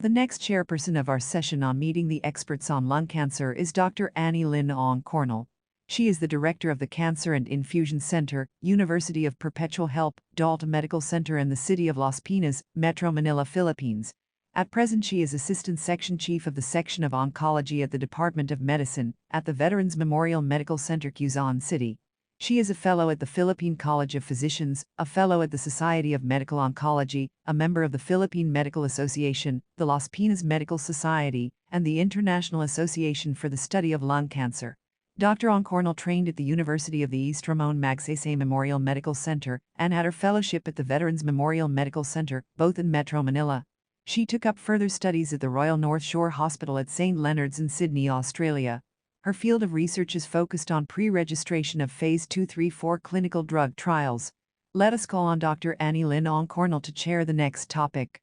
The next chairperson of our session on Meeting the Experts on Lung Cancer is Dr. Annielyn Ong-Cornel. She is the director of the Cancer and Infusion Center, University of Perpetual Help, Dalton Medical Center in the city of Las Piñas, Metro Manila, Philippines. At present, she is Assistant Section Chief of the Section of Oncology at the Department of Medicine at the Veterans Memorial Medical Center, Quezon City. She is a fellow at the Philippine College of Physicians, a fellow at the Society of Medical Oncology, a member of the Philippine Medical Association, the Las Piñas Medical Society, and the International Association for the Study of Lung Cancer. Dr. Ong-Cornel trained at the University of the East Ramon Magsaysay Memorial Medical Center and had her fellowship at the Veterans Memorial Medical Center, both in Metro Manila. She took up further studies at the Royal North Shore Hospital at St. Leonard's in Sydney, Australia. Her field of research is focused on pre-registration of Phase 2-3-4 clinical drug trials. Let us call on Dr. Annielyn Ong-Cornel to chair the next topic.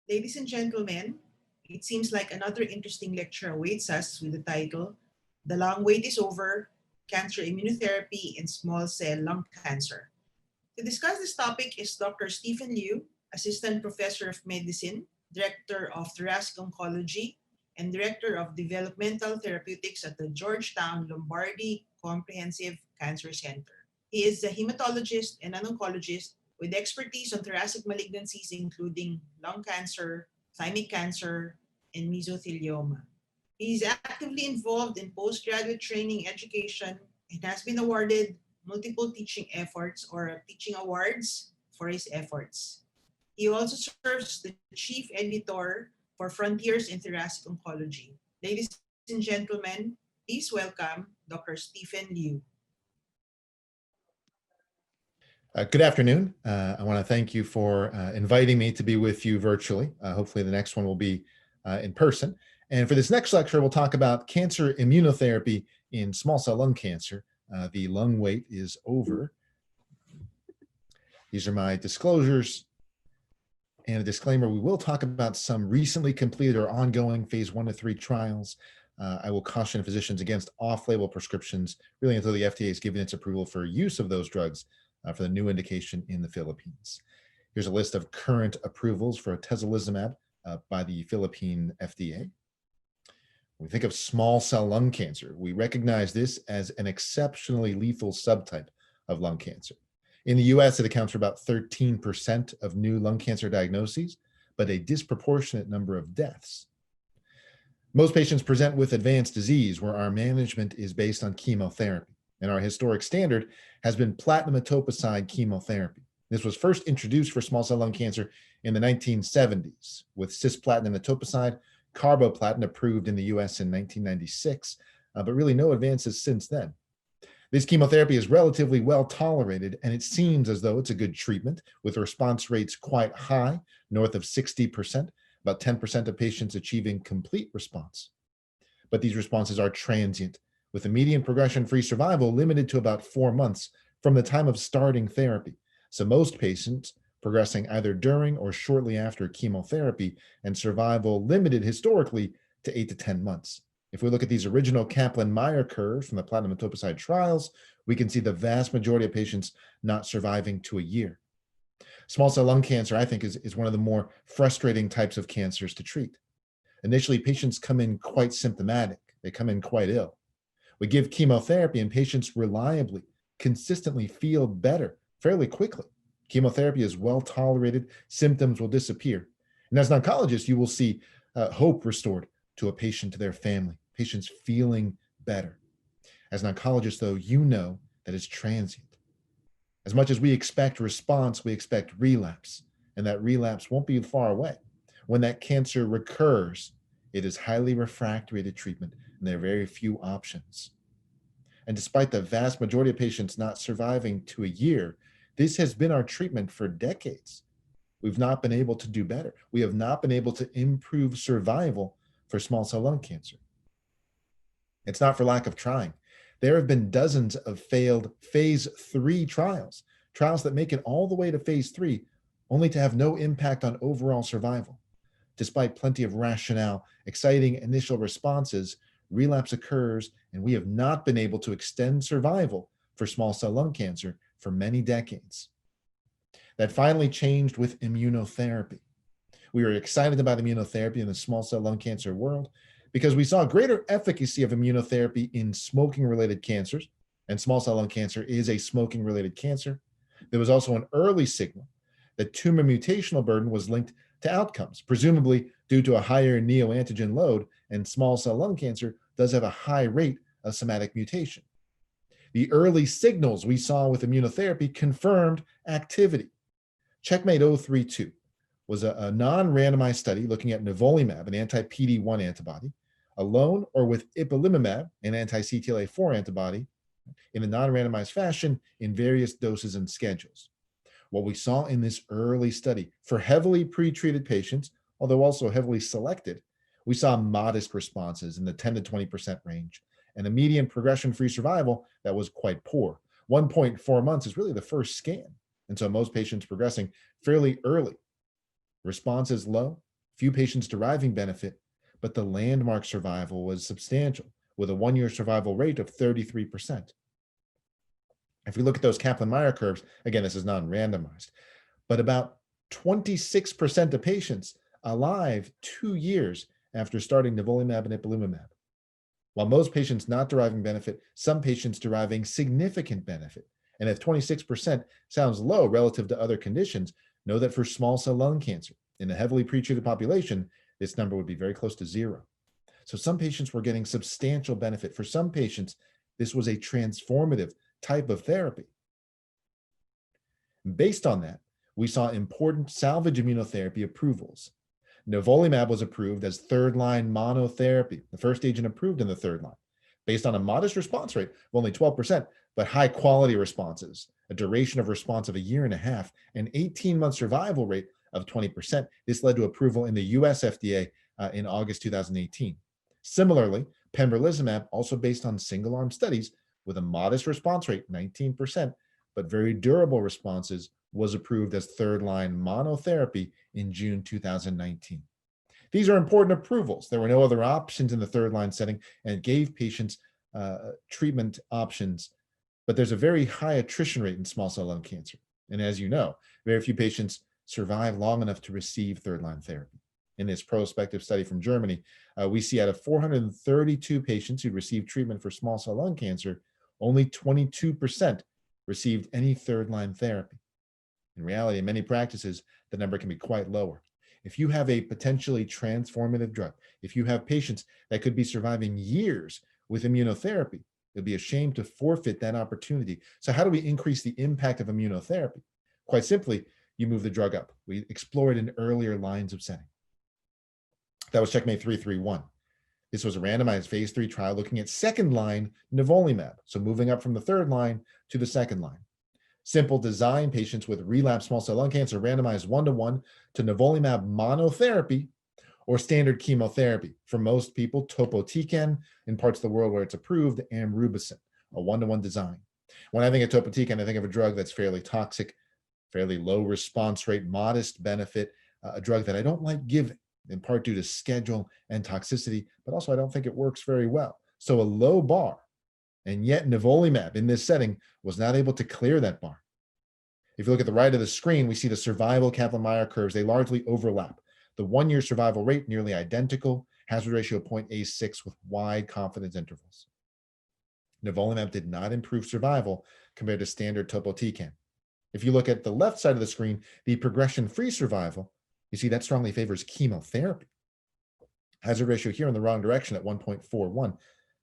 Ladies and gentlemen, it seems like another interesting lecture awaits us with the title, "The Long Wait is Over, Cancer Immunotherapy in Small Cell Lung Cancer." To discuss this topic is Dr. Stephen Liu, Assistant Professor of Medicine, Director of Thoracic Oncology, and Director of Developmental Therapeutics at the Georgetown Lombardi Comprehensive Cancer Center. He is a hematologist and an oncologist with expertise on thoracic malignancies including lung cancer, thymic cancer, and mesothelioma. He is actively involved in postgraduate training education and has been awarded multiple teaching efforts or teaching awards for his efforts. He also serves the chief editor for Frontiers in Thoracic Oncology. Ladies and gentlemen, please welcome Dr. Stephen Liu. Good afternoon. I want to thank you for inviting me to be with you virtually. Hopefully the next one will be in person. And for this next lecture, we'll talk about cancer immunotherapy in small cell lung cancer. The lung wait is over. These are my disclosures. And a disclaimer, we will talk about some recently completed or ongoing phase 1-3 trials. I will caution physicians against off-label prescriptions really until the FDA has given its approval for use of those drugs for the new indication in the Philippines. Here's a list of current approvals for atezolizumab by the Philippine FDA. When we think of small cell lung cancer, we recognize this as an exceptionally lethal subtype of lung cancer. In the US, it accounts for about 13% of new lung cancer diagnoses, but a disproportionate number of deaths. Most patients present with advanced disease where our management is based on chemotherapy, and our historic standard has been platinum etoposide chemotherapy. This was first introduced for small cell lung cancer in the 1970s with cisplatin and etoposide, carboplatin approved in the US in 1996, but really no advances since then. This chemotherapy is relatively well tolerated, and it seems as though it's a good treatment with response rates quite high, north of 60%, about 10% of patients achieving complete response. But these responses are transient, with a median progression-free survival limited to about 4 months from the time of starting therapy. So most patients progressing either during or shortly after chemotherapy, and survival limited historically to 8 to 10 months. If we look at these original Kaplan-Meier curves from the platinum etoposide trials, we can see the vast majority of patients not surviving to a year. Small cell lung cancer, I think, is one of the more frustrating types of cancers to treat. Initially, patients come in quite symptomatic. They come in quite ill. We give chemotherapy and patients reliably, consistently feel better fairly quickly. Chemotherapy is well tolerated, symptoms will disappear. And as an oncologist, you will see hope restored to a patient, to their family, patients feeling better. As an oncologist, though, you know that it's transient. As much as we expect response, we expect relapse, and that relapse won't be far away. When that cancer recurs, it is highly refractory to treatment, and there are very few options. And despite the vast majority of patients not surviving to a year, this has been our treatment for decades. We've not been able to do better. We have not been able to improve survival for small cell lung cancer. It's not for lack of trying. There have been dozens of failed phase 3 trials that make it all the way to phase 3, only to have no impact on overall survival. Despite plenty of rationale, exciting initial responses, relapse occurs, and we have not been able to extend survival for small cell lung cancer for many decades. That finally changed with immunotherapy. We were excited about immunotherapy in the small cell lung cancer world because we saw greater efficacy of immunotherapy in smoking-related cancers, and small cell lung cancer is a smoking-related cancer. There was also an early signal that tumor mutational burden was linked to outcomes, presumably due to a higher neoantigen load, and small cell lung cancer does have a high rate of somatic mutation. The early signals we saw with immunotherapy confirmed activity. Checkmate 032 was a non-randomized study looking at nivolumab, an anti-PD-1 antibody, alone or with ipilimumab, an anti-CTLA-4 antibody, in a non-randomized fashion in various doses and schedules. What we saw in this early study for heavily pretreated patients, although also heavily selected, we saw modest responses in the 10 to 20% range and a median progression-free survival that was quite poor. 1.4 months is really the first scan. And so most patients progressing fairly early. Responses low, few patients deriving benefit, but the landmark survival was substantial with a 1-year survival rate of 33%. If we look at those Kaplan-Meier curves, again, this is non-randomized, but about 26% of patients alive 2 years after starting nivolumab and ipilimumab. While most patients not deriving benefit, some patients deriving significant benefit. And if 26% sounds low relative to other conditions, know that for small cell lung cancer, in a heavily pretreated population, this number would be very close to 0. So some patients were getting substantial benefit. For some patients, this was a transformative type of therapy. Based on that, we saw important salvage immunotherapy approvals. Nivolumab was approved as third-line monotherapy, the first agent approved in the third line, based on a modest response rate of only 12%, but high-quality responses, a duration of response of 1.5 years, an 18-month survival rate of 20%. This led to approval in the US FDA in August 2018. Similarly, pembrolizumab, also based on single-arm studies with a modest response rate, 19%, but very durable responses, was approved as third-line monotherapy in June 2019. These are important approvals. There were no other options in the third-line setting, and it gave patients treatment options, but there's a very high attrition rate in small cell lung cancer. And as you know, very few patients survive long enough to receive third-line therapy. In this prospective study from Germany, we see out of 432 patients who received treatment for small cell lung cancer, only 22% received any third-line therapy. In reality, in many practices, the number can be quite lower. If you have a potentially transformative drug, if you have patients that could be surviving years with immunotherapy, it'd be a shame to forfeit that opportunity. So how do we increase the impact of immunotherapy? Quite simply, you move the drug up. We explore it in earlier lines of setting. That was Checkmate 331. This was a randomized phase 3 trial looking at second-line nivolumab, so moving up from the third line to the second line. Simple design, patients with relapsed small cell lung cancer randomized 1-to-1 to nivolumab monotherapy or standard chemotherapy. For most people, topotecan, in parts of the world where it's approved, amrubicin, a 1-to-1 design. When I think of topotecan, I think of a drug that's fairly toxic, fairly low response rate, modest benefit, a drug that I don't like giving, in part due to schedule and toxicity, but also I don't think it works very well. So a low bar, and yet nivolumab in this setting was not able to clear that bar. If you look at the right of the screen, we see the survival Kaplan-Meier curves. They largely overlap. The 1-year survival rate nearly identical, hazard ratio 0.86 with wide confidence intervals. Nivolumab did not improve survival compared to standard topotecan. If you look at the left side of the screen, the progression-free survival, you see that strongly favors chemotherapy. Hazard ratio here in the wrong direction at 1.41.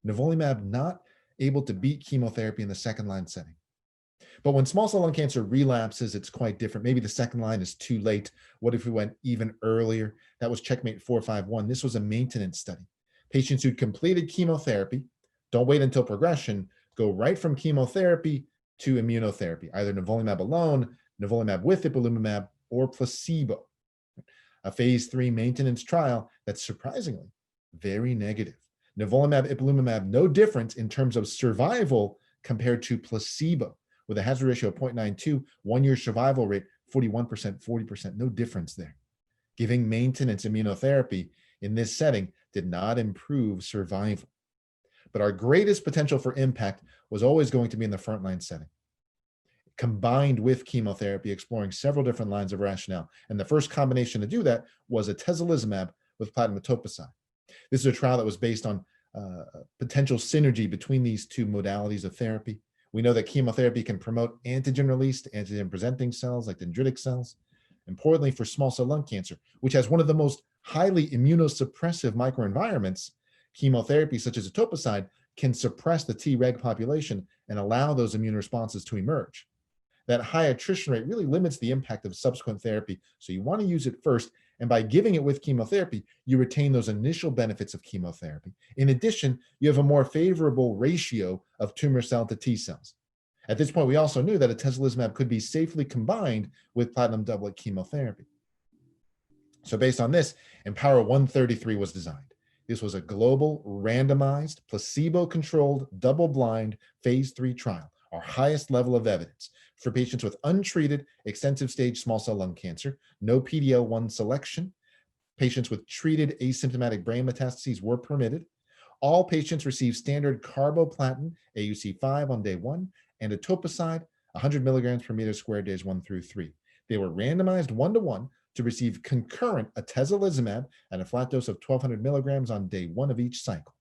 Nivolumab not able to beat chemotherapy in the second-line setting. But when small cell lung cancer relapses, it's quite different. Maybe the second line is too late. What if we went even earlier? That was Checkmate 451. This was a maintenance study. Patients who'd completed chemotherapy, don't wait until progression, go right from chemotherapy to immunotherapy, either nivolumab alone, nivolumab with ipilimumab, or placebo. A phase 3 maintenance trial that's surprisingly very negative. Nivolumab, ipilimumab, no difference in terms of survival compared to placebo, with a hazard ratio of 0.92, 1-year survival rate, 41%, 40%, no difference there. Giving maintenance immunotherapy in this setting did not improve survival. But our greatest potential for impact was always going to be in the frontline setting. combined with chemotherapy, exploring several different lines of rationale. And the first combination to do that was atezolizumab with platinum etoposide. This is a trial that was based on potential synergy between these two modalities of therapy. We know that chemotherapy can promote antigen release to antigen presenting cells like dendritic cells. Importantly, for small cell lung cancer, which has one of the most highly immunosuppressive microenvironments, chemotherapy such as etoposide can suppress the Treg population and allow those immune responses to emerge. That high attrition rate really limits the impact of subsequent therapy, so you want to use it first, and by giving it with chemotherapy, you retain those initial benefits of chemotherapy. In addition, you have a more favorable ratio of tumor cell to T cells. At this point, we also knew that atezolizumab could be safely combined with platinum doublet chemotherapy. So based on this, Empower-133 was designed. This was a global, randomized, placebo-controlled, double-blind phase 3 trial, our highest level of evidence for patients with untreated extensive stage small cell lung cancer, no PD-L1 selection. Patients with treated asymptomatic brain metastases were permitted. All patients received standard carboplatin AUC5 on day 1 and etoposide 100 milligrams per meter squared days 1 through 3. They were randomized 1-to-1 to receive concurrent atezolizumab at a flat dose of 1,200 milligrams on day 1 of each cycle.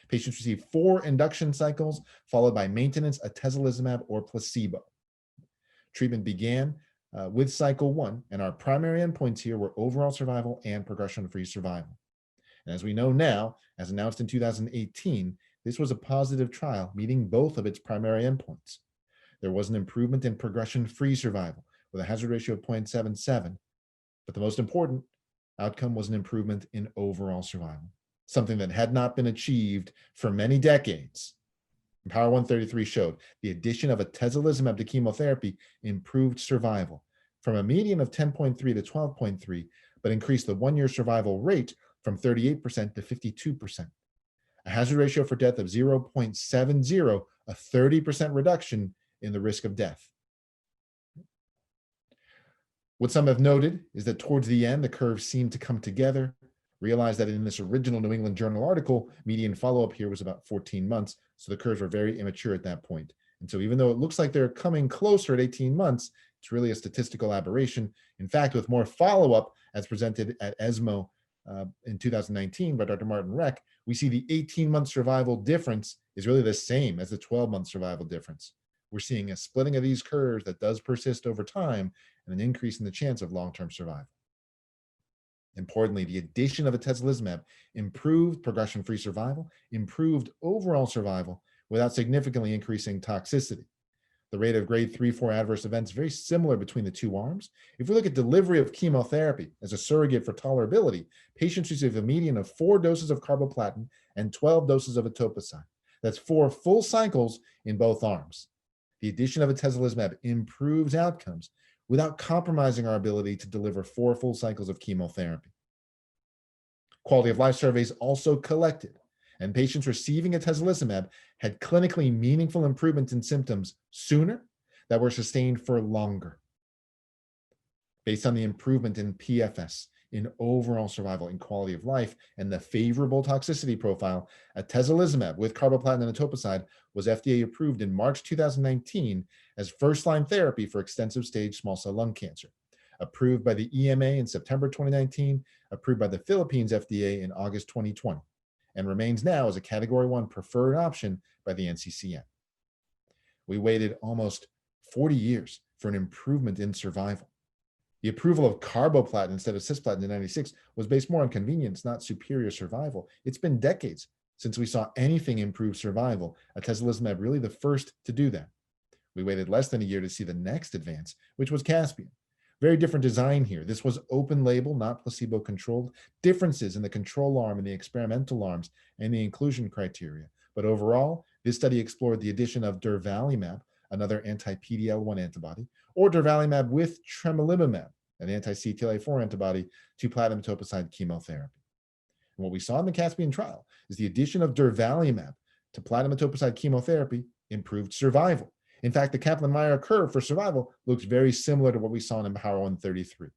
Patients received 4 induction cycles, followed by maintenance atezolizumab or placebo. Treatment began with cycle 1, and our primary endpoints here were overall survival and progression-free survival. And as we know now, as announced in 2018, this was a positive trial, meeting both of its primary endpoints. There was an improvement in progression-free survival with a hazard ratio of 0.77, but the most important outcome was an improvement in overall survival, something that had not been achieved for many decades. Empower-133 showed the addition of atezolizumab to chemotherapy improved survival from a median of 10.3 to 12.3, but increased the 1-year survival rate from 38% to 52%. A hazard ratio for death of 0.70, a 30% reduction in the risk of death. What some have noted is that towards the end, the curves seemed to come together. Realize that in this original New England Journal article, median follow-up here was about 14 months, so the curves were very immature at that point. And so even though it looks like they're coming closer at 18 months, it's really a statistical aberration. In fact, with more follow-up, as presented at ESMO in 2019 by Dr. Martin Reck, we see the 18-month survival difference is really the same as the 12-month survival difference. We're seeing a splitting of these curves that does persist over time and an increase in the chance of long-term survival. Importantly, the addition of atezolizumab improved progression-free survival, improved overall survival without significantly increasing toxicity. The rate of grade 3-4 adverse events is very similar between the two arms. If we look at delivery of chemotherapy as a surrogate for tolerability, patients receive a median of 4 doses of carboplatin and 12 doses of etoposide. That's 4 full cycles in both arms. The addition of atezolizumab improves outcomes without compromising our ability to deliver 4 full cycles of chemotherapy. Quality of life surveys also collected, and patients receiving atezolizumab had clinically meaningful improvements in symptoms sooner that were sustained for longer. Based on the improvement in PFS, in overall survival, in quality of life, and the favorable toxicity profile, atezolizumab with carboplatin and etoposide was FDA approved in March 2019 as first-line therapy for extensive stage small cell lung cancer. Approved by the EMA in September 2019, approved by the Philippines FDA in August 2020, and remains now as a Category 1 preferred option by the NCCN. We waited almost 40 years for an improvement in survival. The approval of carboplatin instead of cisplatin in 96 was based more on convenience, not superior survival. It's been decades since we saw anything improve survival. Atezolizumab really the first to do that. We waited less than a year to see the next advance, which was Caspian. Very different design here. This was open label, not placebo controlled. Differences in the control arm and the experimental arms and the inclusion criteria. But overall, this study explored the addition of durvalumab, another anti-PD-L1 antibody, or durvalumab with tremelimumab, an anti-CTLA-4 antibody, to platinum etoposide chemotherapy. And what we saw in the Caspian trial is the addition of durvalumab to platinum etoposide chemotherapy improved survival. In fact, the Kaplan-Meier curve for survival looks very similar to what we saw in Empower-133,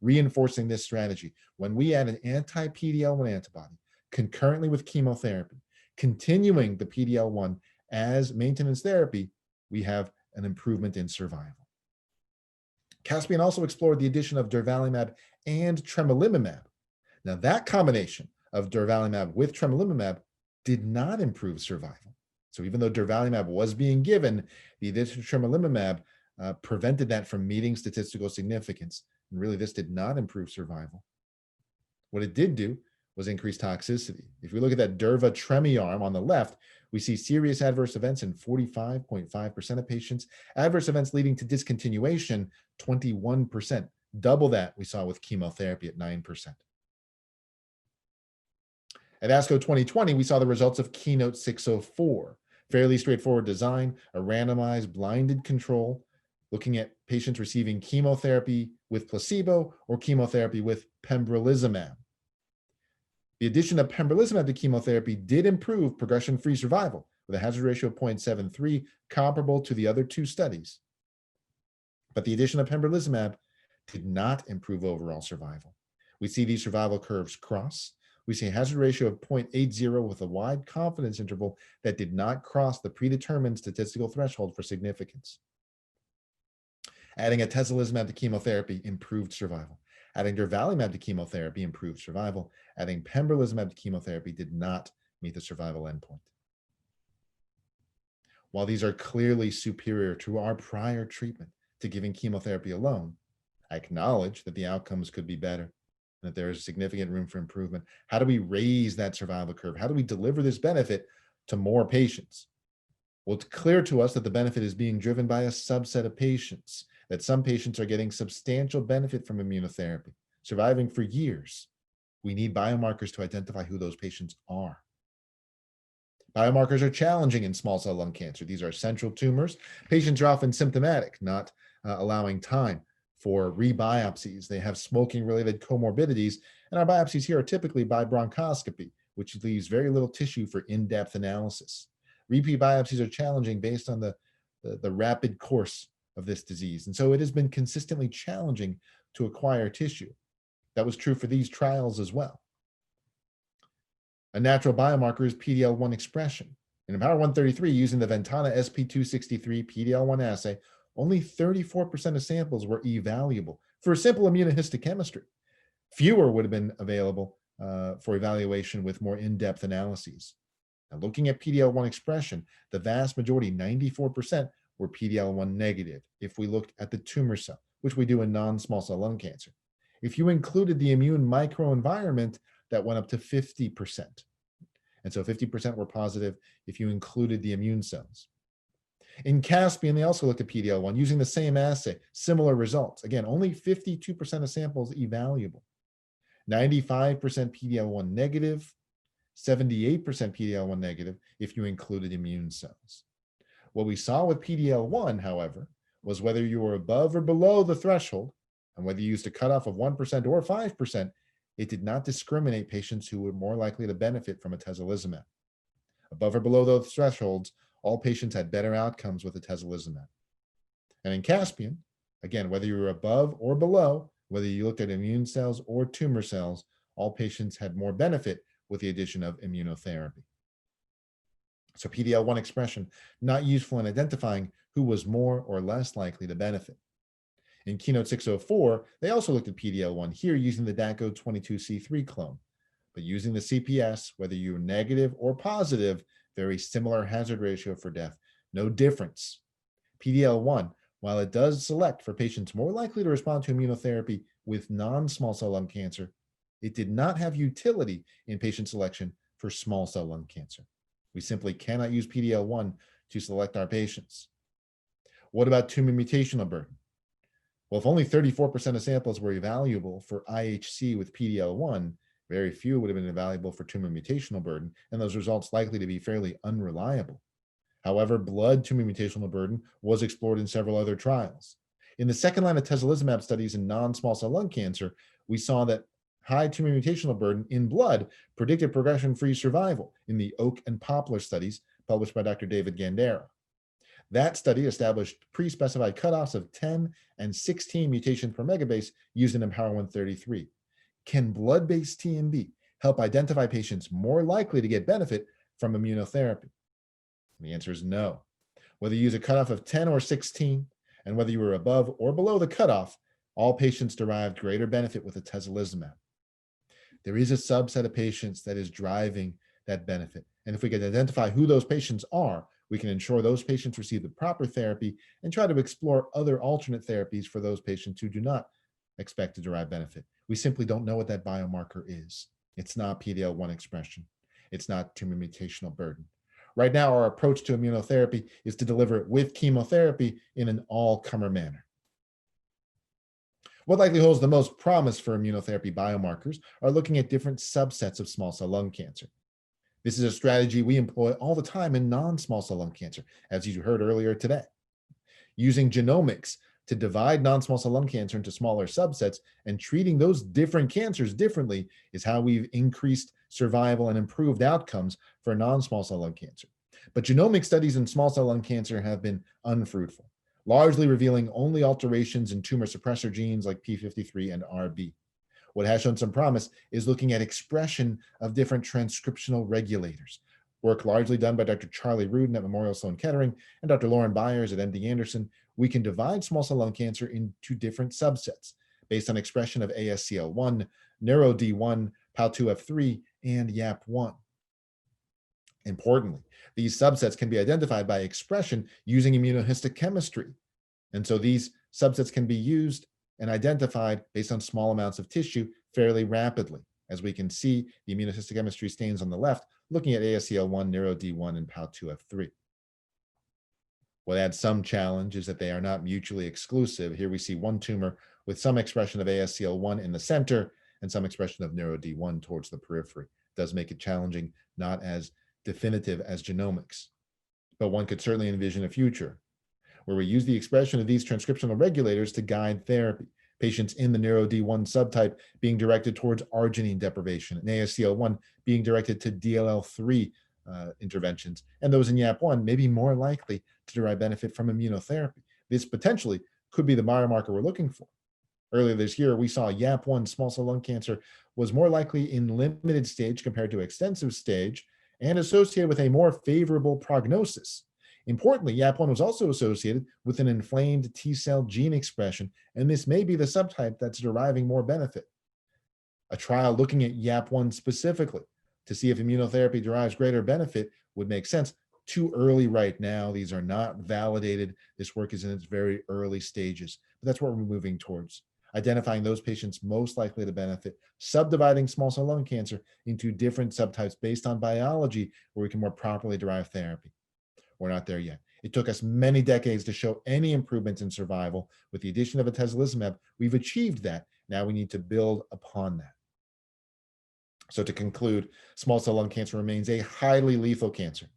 reinforcing this strategy. When we add an anti-PD-L1 antibody concurrently with chemotherapy, continuing the PD-L1 as maintenance therapy, we have an improvement in survival. Caspian also explored the addition of durvalumab and tremelimumab. Now, that combination of durvalumab with tremelimumab did not improve survival. So even though durvalumab was being given, the addition of tremelimumab prevented that from meeting statistical significance. And really, this did not improve survival. What it did do was increase toxicity. If we look at that durva-tremi arm on the left, we see serious adverse events in 45.5% of patients, adverse events leading to discontinuation, 21%, double that we saw with chemotherapy at 9%. At ASCO 2020, we saw the results of Keynote 604, fairly straightforward design, a randomized blinded control, looking at patients receiving chemotherapy with placebo or chemotherapy with pembrolizumab. The addition of pembrolizumab to chemotherapy did improve progression-free survival with a hazard ratio of 0.73, comparable to the other two studies. But the addition of pembrolizumab did not improve overall survival. We see these survival curves cross. We see a hazard ratio of 0.80 with a wide confidence interval that did not cross the predetermined statistical threshold for significance. Adding atezolizumab to chemotherapy improved survival. Adding durvalumab to chemotherapy improved survival. Adding pembrolizumab to chemotherapy did not meet the survival endpoint. While these are clearly superior to our prior treatment to giving chemotherapy alone, I acknowledge that the outcomes could be better, that there is significant room for improvement. How do we raise that survival curve? How do we deliver this benefit to more patients? Well, it's clear to us that the benefit is being driven by a subset of patients, that some patients are getting substantial benefit from immunotherapy, surviving for years. We need biomarkers to identify who those patients are. Biomarkers are challenging in small cell lung cancer. These are central tumors. Patients are often symptomatic, not allowing time for rebiopsies. They have smoking-related comorbidities, and our biopsies here are typically by bronchoscopy, which leaves very little tissue for in-depth analysis. Repeat biopsies are challenging based on the rapid course of this disease, and so it has been consistently challenging to acquire tissue. That was true for these trials as well. A natural biomarker is PD-L1 expression. In Empower133, using the Ventana SP263 PD-L1 assay, only 34% of samples were evaluable for a simple immunohistochemistry. Fewer would have been available for evaluation with more in-depth analyses. Now, looking at PD-L1 expression, the vast majority, 94%, were PD-L1 negative if we looked at the tumor cell, which we do in non-small cell lung cancer. If you included the immune microenvironment, that went up to 50%. And so 50% were positive if you included the immune cells. In Caspian, they also looked at PD-L1 using the same assay, similar results. Again, only 52% of samples evaluable. 95% PD-L1 negative, 78% PD-L1 negative if you included immune cells. What we saw with PD-L1, however, was whether you were above or below the threshold, and whether you used a cutoff of 1% or 5%, it did not discriminate patients who were more likely to benefit from atezolizumab. Above or below those thresholds, all patients had better outcomes with atezolizumab. And in Caspian, again, whether you were above or below, whether you looked at immune cells or tumor cells, all patients had more benefit with the addition of immunotherapy. So PD-L1 expression, not useful in identifying who was more or less likely to benefit. In Keynote 604, they also looked at PD-L1 here using the AOS2020 clone, but using the CPS, whether you're negative or positive, very similar hazard ratio for death, no difference. PD-L1, while it does select for patients more likely to respond to immunotherapy with non-small cell lung cancer, it did not have utility in patient selection for small cell lung cancer. We simply cannot use PD-L1 to select our patients. What about tumor mutational burden? Well, if only 34% of samples were evaluable for IHC with PD-L1, very few would have been evaluable for tumor mutational burden, and those results likely to be fairly unreliable. However, blood tumor mutational burden was explored in several other trials. In the second-line atezolizumab studies in non-small cell lung cancer, we saw that high tumor mutational burden in blood predicted progression-free survival in the Oak and Poplar studies published by Dr. David Gandera. That study established pre-specified cutoffs of 10 and 16 mutations per megabase used in Empower133. Can blood-based TMB help identify patients more likely to get benefit from immunotherapy? And the answer is no. Whether you use a cutoff of 10 or 16, and whether you were above or below the cutoff, all patients derived greater benefit with atezolizumab. There is a subset of patients that is driving that benefit. And if we can identify who those patients are, we can ensure those patients receive the proper therapy and try to explore other alternate therapies for those patients who do not expect to derive benefit. We simply don't know what that biomarker is. It's not PD-L1 expression. It's not tumor mutational burden. Right now, our approach to immunotherapy is to deliver it with chemotherapy in an all-comer manner. What likely holds the most promise for immunotherapy biomarkers are looking at different subsets of small cell lung cancer. This is a strategy we employ all the time in non-small cell lung cancer, as you heard earlier today. Using genomics to divide non-small cell lung cancer into smaller subsets and treating those different cancers differently is how we've increased survival and improved outcomes for non-small cell lung cancer. But genomic studies in small cell lung cancer have been unfruitful, largely revealing only alterations in tumor suppressor genes like P53 and RB. What has shown some promise is looking at expression of different transcriptional regulators, work largely done by Dr. Charlie Rudin at Memorial Sloan Kettering and Dr. Lauren Byers at MD Anderson. We can divide small cell lung cancer into different subsets based on expression of ASCL1, NeuroD1, PAL2F3, and YAP1. Importantly, these subsets can be identified by expression using immunohistochemistry. And so these subsets can be used and identified based on small amounts of tissue fairly rapidly. As we can see, the immunohistochemistry stains on the left, looking at ASCL1, NeuroD1, and PAL2F3. What adds some challenge is that they are not mutually exclusive. Here we see one tumor with some expression of ASCL1 in the center and some expression of NeuroD1 towards the periphery. It does make it challenging, not as definitive as genomics. But one could certainly envision a future where we use the expression of these transcriptional regulators to guide therapy. Patients in the NeuroD1 subtype being directed towards arginine deprivation, and ASCL1 being directed to DLL3 interventions, and those in YAP1 may be more likely to derive benefit from immunotherapy. This potentially could be the biomarker we're looking for. Earlier this year, we saw YAP1 small cell lung cancer was more likely in limited stage compared to extensive stage and associated with a more favorable prognosis. Importantly, YAP1 was also associated with an inflamed T-cell gene expression, and this may be the subtype that's deriving more benefit. A trial looking at YAP1 specifically to see if immunotherapy derives greater benefit would make sense. Too early right now. These are not validated. This work is in its very early stages, but that's what we're moving towards. Identifying those patients most likely to benefit, subdividing small cell lung cancer into different subtypes based on biology where we can more properly derive therapy. We're not there yet. It took us many decades to show any improvements in survival. With the addition of atezolizumab, we've achieved that. Now we need to build upon that. So to conclude, small cell lung cancer remains a highly lethal cancer.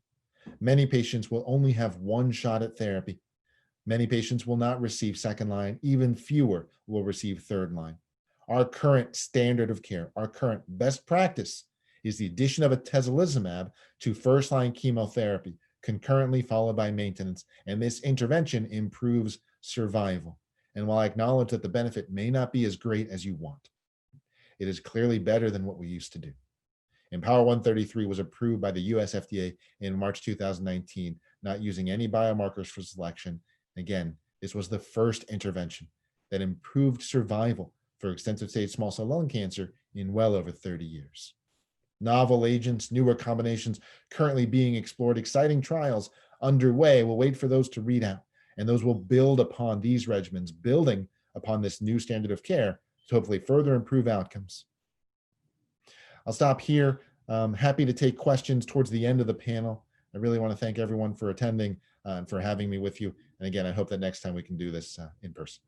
Many patients will only have one shot at therapy. Many patients will not receive second line. Even fewer will receive third line. Our current standard of care, our current best practice is the addition of atezolizumab to first-line chemotherapy, concurrently followed by maintenance, and this intervention improves survival. And while I acknowledge that the benefit may not be as great as you want, it is clearly better than what we used to do. Empower 133 was approved by the US FDA in March 2019, not using any biomarkers for selection. Again, this was the first intervention that improved survival for extensive stage small cell lung cancer in well over 30 years. Novel agents, newer combinations currently being explored, exciting trials underway. We'll wait for those to read out, and those will build upon these regimens, building upon this new standard of care to hopefully further improve outcomes. I'll stop here. Happy to take questions towards the end of the panel. I really want to thank everyone for attending and for having me with you. And again, I hope that next time we can do this in person.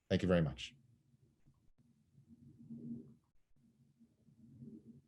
Thank you very much.